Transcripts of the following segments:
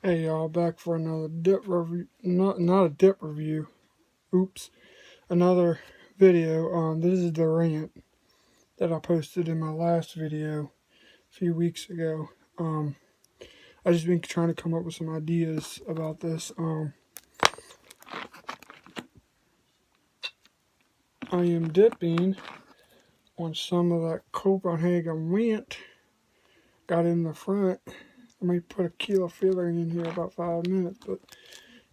Hey y'all, back for another dip review. Not a dip review. Oops, another video. This is the rant that I posted in my last video a few weeks ago. I just been trying to come up with some ideas about this. I am dipping on some of that Copenhagen Rant. Got in the front. I may put a kilo filler in here about 5 minutes, but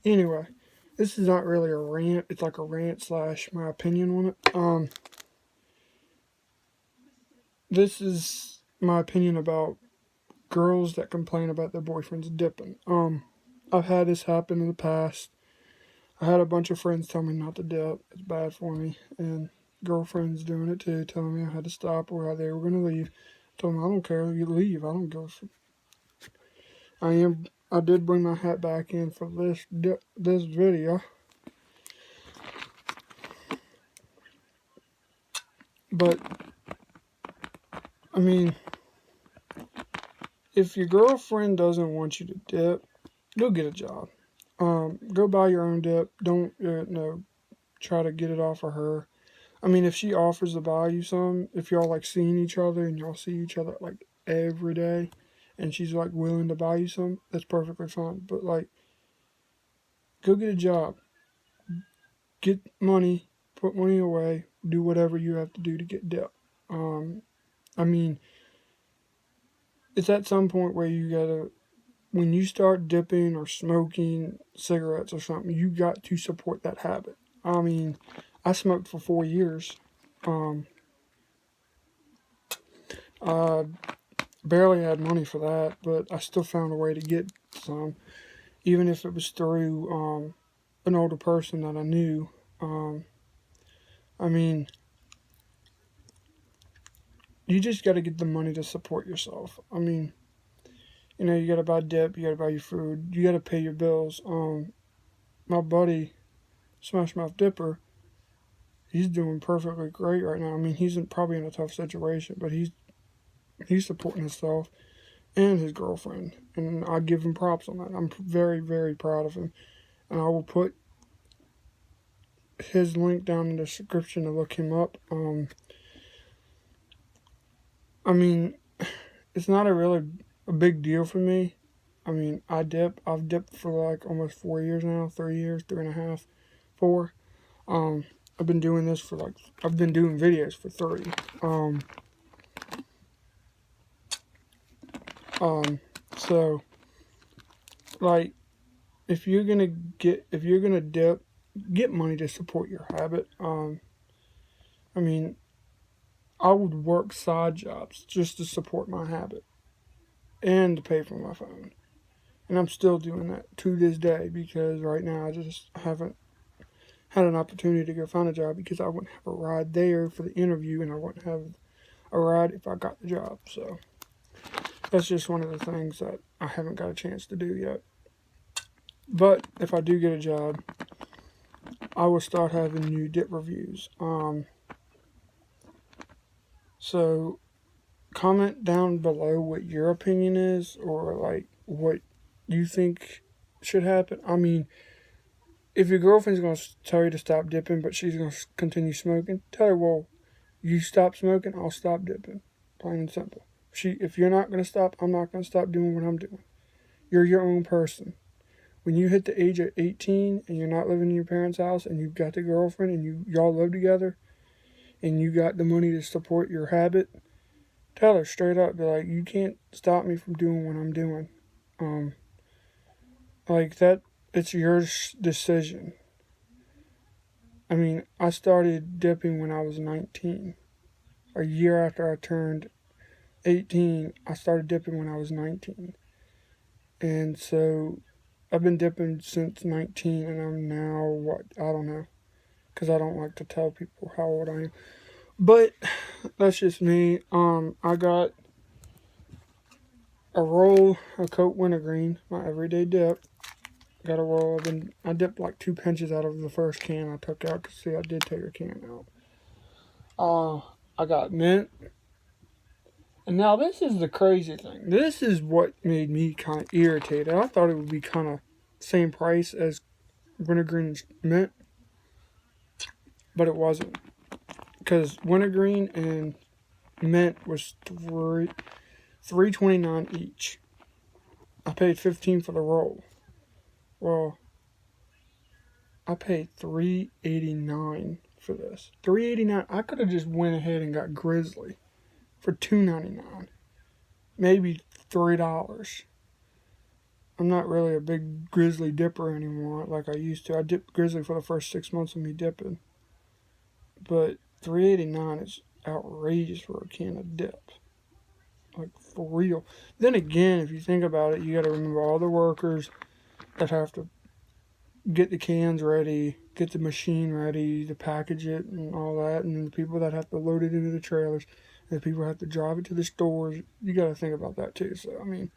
anyway. This is not really a rant. It's like a rant slash my opinion on it. This is my opinion about girls that complain about their boyfriends dipping. I've had this happen in the past. I had a bunch of friends tell me not to dip. It's bad for me. And girlfriends doing it too, telling me I had to stop or they were going to leave. I told them, I don't care. You leave. I don't go. I did bring my hat back in for this video. But I mean, if your girlfriend doesn't want you to dip, go get a job. Go buy your own dip. Don't try to get it off of her. I mean, if she offers to buy you some, if y'all like seeing each other and y'all see each other like every day, and she's like willing to buy you some, that's perfectly fine. But like, go get a job. Get money. Put money away. Do whatever you have to do to get dip. I mean, it's at some point where you gotta, when you start dipping or smoking cigarettes or something, you got to support that habit. I mean, I smoked for 4 years. I barely had money for that, but I still found a way to get some, even if it was through an older person that I knew. I mean, you just got to get the money to support yourself. I mean, you got to buy dip, you got to buy your food, you got to pay your bills. My buddy, Smash Mouth Dipper, he's doing perfectly great right now. I mean, he's probably in a tough situation, but he's supporting himself and his girlfriend, and I give him props on that. I'm very, very proud of him, and I will put his link down in the description to look him up. I mean, it's not a big deal for me. I mean, I've dipped for like almost 4 years now, 3 years, 3.5, 4. I've been doing this for like, I've been doing videos for 30. So, like, if you're gonna dip, get money to support your habit. I mean, I would work side jobs just to support my habit and to pay for my phone. And I'm still doing that to this day because right now I just haven't had an opportunity to go find a job because I wouldn't have a ride there for the interview and I wouldn't have a ride if I got the job. So that's just one of the things that I haven't got a chance to do yet. But if I do get a job, I will start having new dip reviews. So comment down below what your opinion is or like what you think should happen. I mean, if your girlfriend's going to tell you to stop dipping but she's going to continue smoking, tell her, well, you stop smoking, I'll stop dipping. Plain and simple. If you're not going to stop, I'm not going to stop doing what I'm doing. You're your own person. When you hit the age of 18 and you're not living in your parents' house and you've got the girlfriend and y'all live together and you got the money to support your habit, tell her straight up, be like, you can't stop me from doing what I'm doing. Like that, it's your decision. I mean, I started dipping when I was 19. A year after I turned 18, I started dipping when I was 19. And so I've been dipping since 19 and I'm now, what, I don't know. Because I don't like to tell people how old I am. But that's just me. I got a roll of Coke Wintergreen, my everyday dip. Got a roll. I dipped like 2 pinches out of the first can I took out. Cause see, I did take a can out. I got mint. And now this is the crazy thing. This is what made me kind of irritated. I thought it would be kind of same price as wintergreen and mint, but it wasn't. Because wintergreen and mint was $3.29 each. I paid $15 for the roll. Well, I paid $3.89 for this. $3.89. I could have just went ahead and got Grizzly for $2.99, maybe $3. I'm not really a big Grizzly dipper anymore like I used to. I dipped Grizzly for the first 6 months of me dipping, but $3.89 is outrageous for a can of dip. Like, for real. Then again, if you think about it, you got to remember all the workers that have to get the cans ready, get the machine ready to package it and all that, and then the people that have to load it into the trailers, and the people that have to drive it to the stores. You got to think about that too. So I mean,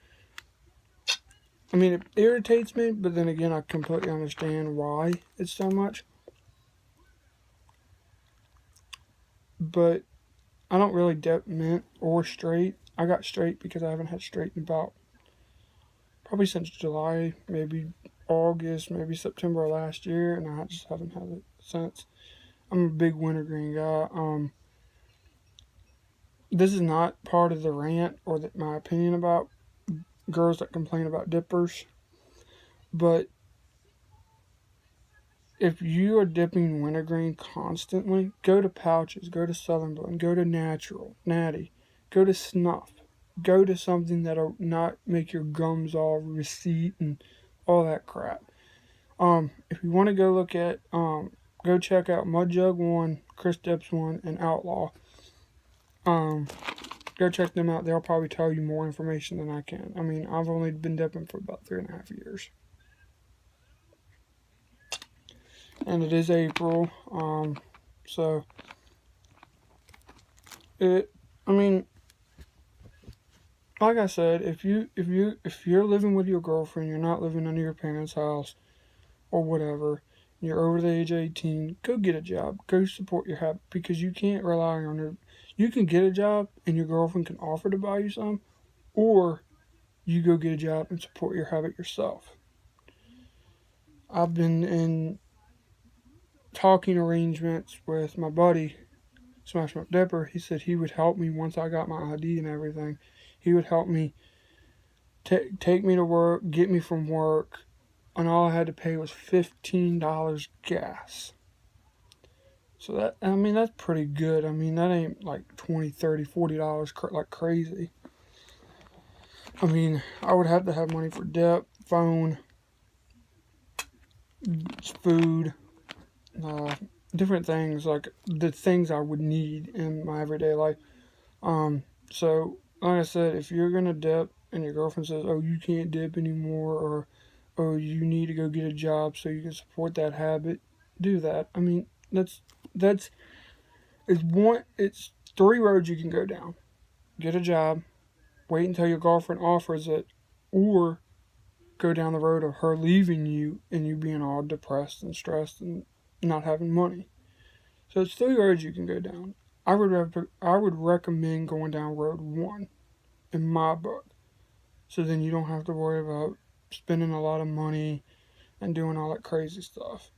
it irritates me, but then again, I completely understand why it's so much. But I don't really dip mint or straight. I got straight because I haven't had straight in about probably since July, maybe August, maybe September of last year, and I just haven't had it since. I'm a big wintergreen guy. This is not part of the rant or my opinion about girls that complain about dippers, but if you are dipping wintergreen constantly, go to Pouches, go to Southern Blend, go to Natural, Natty, go to Snuff, go to something that'll not make your gums all recede and all that crap. If you want to go look at, go check out Mud Jug 1, Chris Dips 1, and Outlaw. Go check them out. They'll probably tell you more information than I can. I mean, I've only been dipping for about 3.5 years. And it is April. So I mean, like I said, if you're living with your girlfriend, you're not living under your parents' house or whatever, you're over the age of 18, go get a job. Go support your habit, because you can't rely on her. You can get a job and your girlfriend can offer to buy you some, or you go get a job and support your habit yourself. I've been in talking arrangements with my buddy, Smash Mouth Dipper. He said he would help me once I got my ID and everything. He would help me take me to work, get me from work, and all I had to pay was $15 gas. So that's pretty good. That ain't like $20, $30, $40 like crazy. I would have to have money for dip, phone, food, different things, like the things I would need in my everyday life. So like I said, if you're gonna dip and your girlfriend says, "Oh, you can't dip anymore," or "Oh, you need to go get a job so you can support that habit," do that. It's 3 roads you can go down. Get a job, wait until your girlfriend offers it, or go down the road of her leaving you and you being all depressed and stressed and not having money. So it's 3 roads you can go down. I would recommend going down road 1 in my book. So then you don't have to worry about spending a lot of money and doing all that crazy stuff.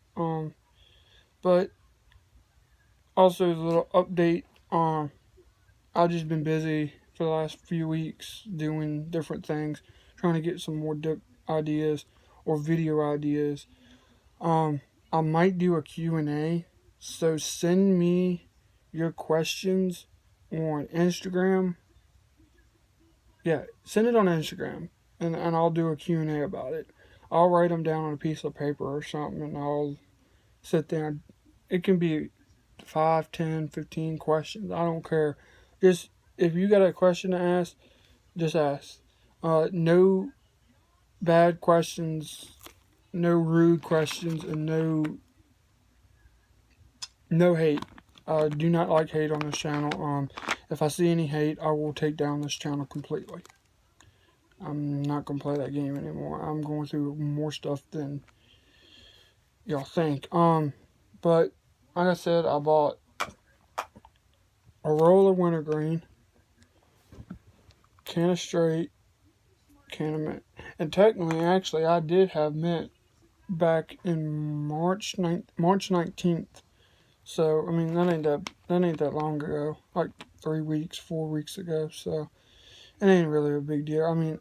But also a little update. I've just been busy for the last few weeks doing different things, trying to get some more dip ideas or video ideas. I might do a Q&A, so send me your questions on Instagram. Yeah, send it on Instagram, and I'll do a Q&A about it. I'll write them down on a piece of paper or something, and I'll sit there. It can be 5, 10, 15 questions. I don't care. Just, if you got a question to ask, just ask. No bad questions, no rude questions, and no hate. I do not like hate on this channel. If I see any hate, I will take down this channel completely. I'm not gonna play that game anymore. I'm going through more stuff than y'all think. But like I said, I bought a roll of wintergreen, can of straight, can of mint. And technically, actually, I did have mint back in March 19th. So I mean that ain't that long ago, like 3 weeks, 4 weeks ago. So it ain't really a big deal. I mean,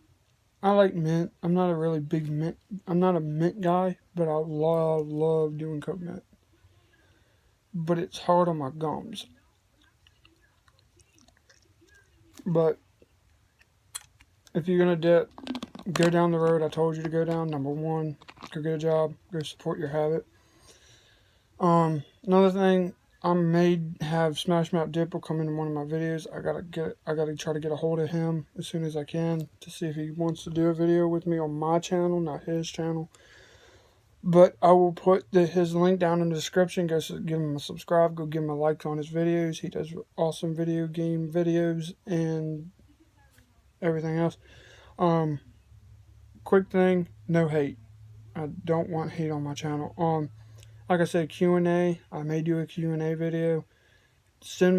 I like mint. I'm not a really big mint. I'm not a mint guy, but I love doing coke mint. But it's hard on my gums. But if you're gonna dip, go down the road I told you to go down. Number one, go get a job. Go support your habit. Another thing, I may have Smash Mouth Dip will come in one of my videos. I gotta try to get a hold of him as soon as I can to see if he wants to do a video with me on my channel, not his channel. But I will put his link down in the description. Go give him a subscribe. Go give him a like on his videos. He does awesome video game videos and everything else. Um, Quick thing, no hate. I don't want hate on my channel. Like I said, Q&A. I may do a Q&A video. Send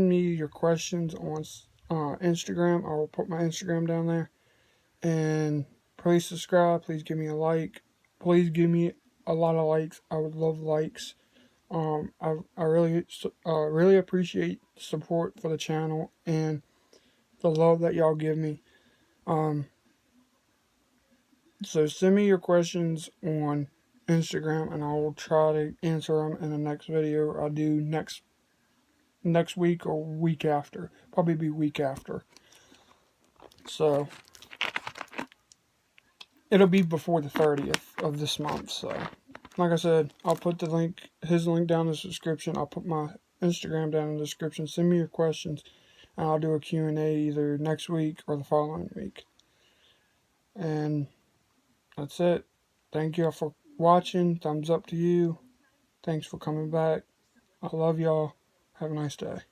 me your questions on Instagram. I will put my Instagram down there. And please subscribe. Please give me a like. Please give me a lot of likes. I would love likes. I really appreciate the support for the channel and the love that y'all give me. So send me your questions on Instagram, and I will try to answer them in the next video I'll do next week or week after. Probably be week after. So it'll be before the 30th of this month. So like I said, I'll put his link down in the description. I'll put my Instagram down in the description. Send me your questions, and I'll do a Q&A either next week or the following week. And that's it. Thank y'all for watching. Thumbs up to you. Thanks for coming back. I love y'all. Have a nice day.